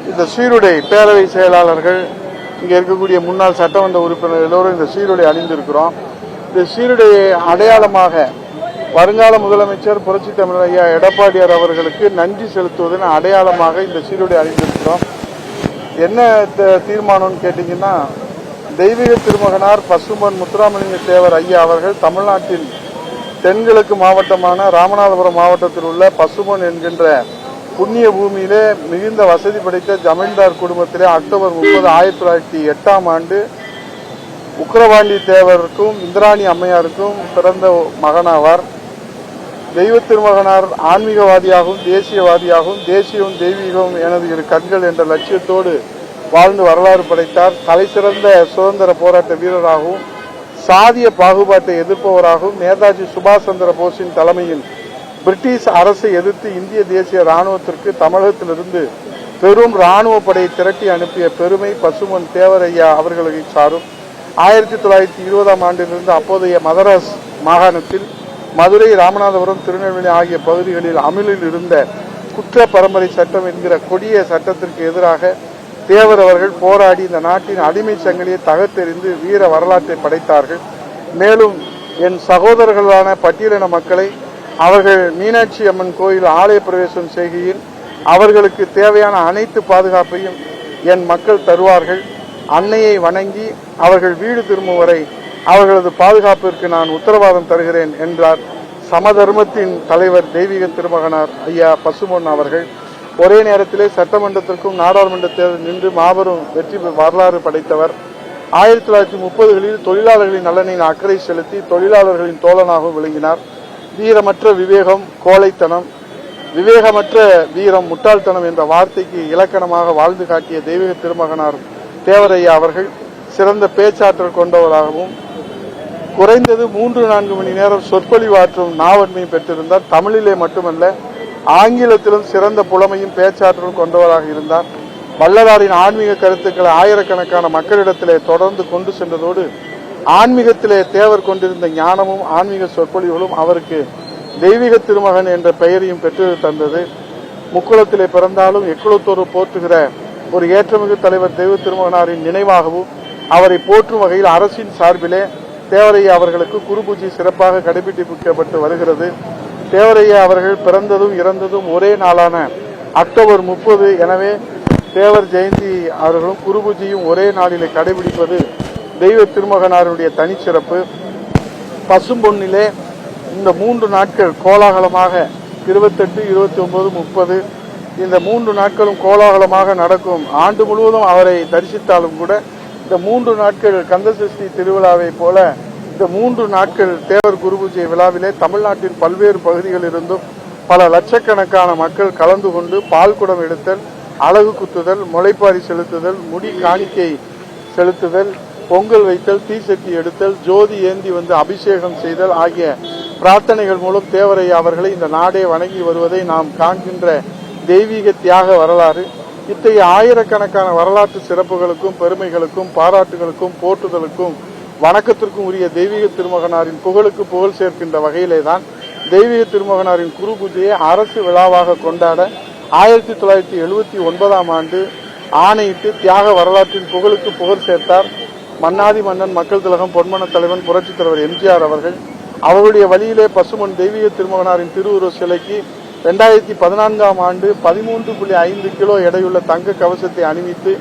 இந்த சீருடை பேரவை செயலாளர்கள், இங்கே இருக்கக்கூடிய முன்னாள் சட்டமன்ற உறுப்பினர் எல்லோரும் இந்த சீருடை அணிந்திருக்கிறோம். இந்த சீருடையை அடையாளமாக வருங்கால முதலமைச்சர் புரட்சித் தமிழர் ஐயா எடப்பாடியார் அவர்களுக்கு நன்றி செலுத்துவதன் அடையாளமாக இந்த சீருடை அணிந்திருக்கிறோம். என்ன தீர்மானம்னு கேட்டீங்கன்னா, தெய்வீக திருமகனார் பசும்பொன் முத்துராமலிங்க தேவர் ஐயா அவர்கள் தமிழ்நாட்டின் தென்கிழக்கு மாவட்டமான ராமநாதபுரம் மாவட்டத்தில் உள்ள பசும்பொன் என்கின்ற புண்ணிய பூமியிலே மிகுந்த வசதி படைத்த ஜமீன்தார் குடும்பத்திலே அக்டோபர் 30, 1908ஆம் ஆண்டு உக்கிரபாண்டி தேவருக்கும் இந்திராணி அம்மையாருக்கும் பிறந்த மகனாவார். தெய்வ திருமகனார் ஆன்மீகவாதியாகவும் தேசியவாதியாகவும் தேசியமும் தெய்வீகமும் எனது இரு கண்கள் என்ற லட்சியத்தோடு வாழ்ந்து வரலாறு படைத்தார். தலைசிறந்த சுதந்திர போராட்ட வீரராகவும் சாதிய பாகுபாட்டை எதிர்ப்பவராகவும் நேதாஜி சுபாஷ் சந்திர போஸின் தலைமையில் பிரிட்டிஷ் அரசை எதிர்த்து இந்திய தேசிய ராணுவத்திற்கு தமிழகத்திலிருந்து பெரும் ராணுவ படையை திரட்டி அனுப்பிய பெருமை பசும்பொன் தேவரையா அவர்களை சாரும். 1920ஆம் ஆண்டிலிருந்து அப்போதைய மதராஸ் மாகாணத்தில் மதுரை, ராமநாதபுரம், திருநெல்வேலி ஆகிய பகுதிகளில் அமலில் இருந்த குற்ற பரம்பரை சட்டம் என்கிற கொடிய சட்டத்திற்கு எதிராக தேவர் அவர்கள் போராடி இந்த நாட்டின் அடிமை சங்கிலியை தகர்த்தெறிந்து வீர வரலாற்றை படைத்தார்கள். மேலும் என் சகோதரர்களான பட்டியலின மக்களை அவர்கள் மீனாட்சி அம்மன் கோயில் ஆலய பிரவேசம் செய்கையில் அவர்களுக்கு தேவையான அனைத்து பாதுகாப்பையும் என் மக்கள் தருவார்கள். அன்னையை வணங்கி அவர்கள் வீடு திரும்பும் வரை அவர்களது பாதுகாப்பிற்கு நான் உத்தரவாதம் தருகிறேன் என்றார் சமதர்மத்தின் தலைவர் தெய்வீக திருமகனார் ஐயா பசும்பொன் அவர்கள். ஒரே நேரத்திலே சட்டமன்றத்திற்கும் நாடாளுமன்ற தேர்தல் நின்று மாபெரும் வெற்றி வரலாறு படைத்தவர். 1930களில் தொழிலாளர்களின் நலனில் அக்கறை செலுத்தி தொழிலாளர்களின் தோழனாகவும் விளங்கினார். வீரமற்ற விவேகம் கோழைத்தனம், விவேகமற்ற வீரம் முட்டாள்தனம் என்ற வார்த்தைக்கு இலக்கணமாக வாழ்ந்து காட்டிய தெய்வீக திருமகனார் தேவரையா அவர்கள் சிறந்த பேச்சாற்றல் கொண்டவராகவும் குறைந்தது 3-4 மணி நேரம் சொற்பொழிவாற்றும் நாவன்மை பெற்றிருந்தார். தமிழிலே மட்டுமல்ல, ஆங்கிலத்திலும் சிறந்த புலமையும் பேச்சாற்றலும் கொண்டவராக இருந்தார். வள்ளலாரின் ஆன்மீக கருத்துக்களை ஆயிரக்கணக்கான மக்களிடத்திலே தொடர்ந்து கொண்டு சென்றதோடு ஆன்மீகத்திலே தேவர் கொண்டிருந்த ஞானமும் ஆன்மீக சொற்பொழிவுகளும் அவருக்கு தெய்வீக திருமகன் என்ற பெயரையும் பெற்று தந்தது. முக்குளத்திலே பிறந்தாலும் எக்குளத்தோடு போற்றுகிற ஒரு ஏற்றமிகு தலைவர் தெய்வ திருமகனாரின் நினைவாகவும் அவரை போற்றும் வகையில் அரசின் சார்பிலே தேவரையா அவர்களுக்கு குரு பூஜை சிறப்பாக கடைபிடிக்கப்பட்டு வருகிறது. தேவரையா அவர்கள் பிறந்ததும் இறந்ததும் ஒரே நாளான அக்டோபர் 30. எனவே தேவர் ஜெயந்தி அவர்களும் குரு பூஜையும் ஒரே நாளிலே கடைபிடிப்பது தெய்வ திருமகனாருடைய தனிச்சிறப்பு. பசும்பொன்னிலே இந்த 3 நாட்கள் கோலாகலமாக 28, 29, 30 இந்த 3 நாட்களும் கோலாகலமாக நடக்கும். ஆண்டு முழுவதும் அவரை தரிசித்தாலும் கூட இந்த 3 நாட்கள் கந்தசஷ்டி திருவிழாவை போல இந்த 3 நாட்கள் தேவர் குரு பூஜை விழாவிலே தமிழ்நாட்டின் பல்வேறு பகுதிகளிலிருந்தும் பல லட்சக்கணக்கான மக்கள் கலந்து கொண்டு பால்குடம் எடுத்தல், அலகு குத்துதல், முளைப்பாரி செலுத்துதல், முடி காணிக்கை செலுத்துதல், பொங்கல் வைத்தல், தீசட்டி எடுத்தல், ஜோதி ஏந்தி வந்து அபிஷேகம் செய்தல் ஆகிய பிரார்த்தனைகள் மூலம் தேவரையா அவர்களை இந்த நாடே வணங்கி வருவதை நாம் காண்கின்ற தெய்வீக தியாக வரலாறு. இத்தகைய ஆயிரக்கணக்கான வரலாற்று சிறப்புகளுக்கும் பெருமைகளுக்கும் பாராட்டுகளுக்கும் போற்றுதலுக்கும் வணக்கத்திற்கும் உரிய தெய்வீக திருமகனாரின் புகழுக்கு புகழ் சேர்க்கின்ற வகையிலேதான் தெய்வீக திருமகனாரின் குரு பூஜையை அரசு விழாவாக கொண்டாட 1979ஆம் ஆண்டு ஆணையிட்டு தியாக வரலாற்றின் புகழுக்கு புகழ் சேர்த்தார் மன்னாதி மன்னன் மக்கள் திலகம் பொன்மன தலைவன் புரட்சித் தலைவர் எம்ஜிஆர் அவர்கள். அவருடைய வழியிலே பசும்பொன் தெய்வீக திருமகனாரின் திருவுருவ சிலைக்கு 2014ஆம் ஆண்டு 13.5 கிலோ எடையுள்ள தங்க கவசத்தை அணிவித்து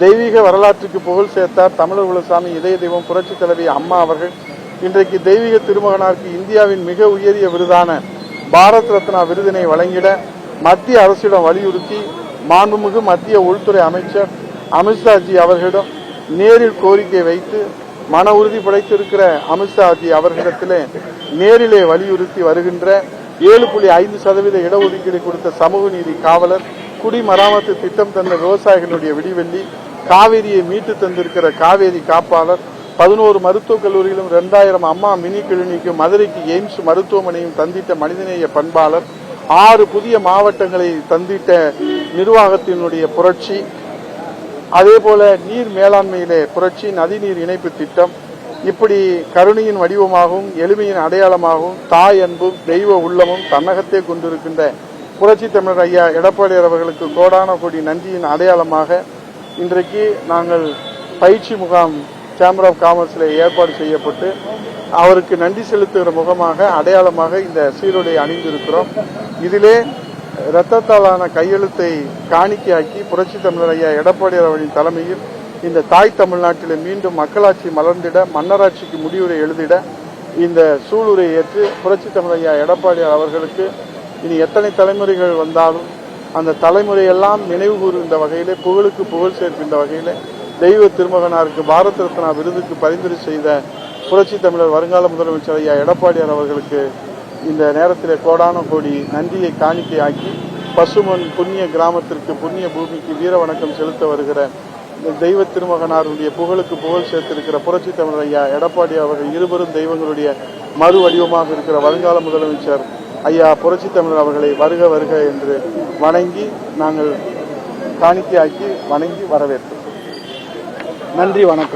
தெய்வீக வரலாற்றுக்கு புகழ் சேர்த்தார் தமிழர் குலசாமி இதய தெய்வம் புரட்சித் தலைவி அம்மா அவர்கள். இன்றைக்கு தெய்வீக திருமகனாருக்கு இந்தியாவின் மிக உயரிய விருதான பாரத் ரத்னா விருதினை வழங்கிட மத்திய அரசிடம் வலியுறுத்தி மாண்புமிகு மத்திய உள்துறை அமைச்சர் அமித்ஷாஜி அவர்களிடம் நேரில் கோரிக்கை வைத்து மன உறுதி படைத்திருக்கிற அமித்ஷாஜி அவர்களிடத்திலே நேரிலே வலியுறுத்தி வருகின்ற 7.5% இடஒதுக்கீடு கொடுத்த சமூக நீதி காவலர், குடிமராமத்து திட்டம் தந்த விவசாயிகளுடைய விடிவெள்ளி, காவேரியை மீட்டு தந்திருக்கிற காவேரி காப்பாளர், 11 மருத்துவக் கல்லூரியிலும் 2000 அம்மா மினி கிளினிக்கும் மதுரைக்கு எய்ம்ஸ் மருத்துவமனையும் தந்திட்ட மனிதநேய பண்பாளர், 6 புதிய மாவட்டங்களை தந்திட்ட நிர்வாகத்தினுடைய புரட்சி, அதேபோல நீர் மேலாண்மையிலே புரட்சி, நதிநீர் இணைப்பு திட்டம், இப்படி கருணையின் வடிவமாகவும் எளிமையின் அடையாளமாகவும் தாய் அன்பும் தெய்வ உள்ளமும் தன்னகத்தே கொண்டிருக்கின்ற புரட்சி தமிழர் ஐயா எடப்பாடியார் அவர்களுக்கு கோடான கோடி நன்றியின் அடையாளமாக இன்றைக்கு நாங்கள் பயிற்சி முகாம் சேம்பர் ஆஃப் காமர்ஸில் ஏற்பாடு செய்யப்பட்டு அவருக்கு நன்றி செலுத்துகிற முகமாக அடையாளமாக இந்த சீருடையை அணிந்திருக்கிறோம். இதிலே இரத்தத்தாலான கையெழுத்தை காணிக்கையாக்கி புரட்சி தமிழர் ஐயா எடப்பாடியார் அவர்களின் தலைமையில் இந்த தாய் தமிழ்நாட்டில் மீண்டும் மக்களாட்சி மலர்ந்திட, மன்னராட்சிக்கு முடிவுரை எழுதிட இந்த சூளுரை ஏற்று புரட்சி தமிழர் ஐயா எடப்பாடியார் அவர்களுக்கு இனி எத்தனை தலைமுறைகள் வந்தாலும் அந்த தலைமுறையெல்லாம் நினைவு கூறுகின்ற வகையிலே, புகழுக்கு புகழ் சேர்க்கின்ற வகையிலே தெய்வ திருமகனாருக்கு பாரத ரத்னா விருதுக்கு பரிந்துரை செய்த புரட்சி தமிழர் வருங்கால முதலமைச்சர் ஐயா எடப்பாடியார் அவர்களுக்கு இந்த நேரத்தில் கோடான கோடி நன்றியை காணிக்கையாக்கி பசுமன் புண்ணிய கிராமத்திற்கு, புண்ணிய பூமிக்கு வீர வணக்கம் செலுத்த வருகிற தெய்வ திருமகனாருடைய புகழுக்கு புகழ் சேர்த்திருக்கிற புரட்சி தமிழர் ஐயா எடப்பாடி அவர்கள் இருவரும் தெய்வங்களுடைய மறு வடிவமாக இருக்கிற வருங்கால முதலமைச்சர் ஐயா புரட்சி தமிழர் அவர்களை வருக வருக என்று வணங்கி நாங்கள் காணிக்கையாக்கி வணங்கி வரவேற்போம். நன்றி, வணக்கம்.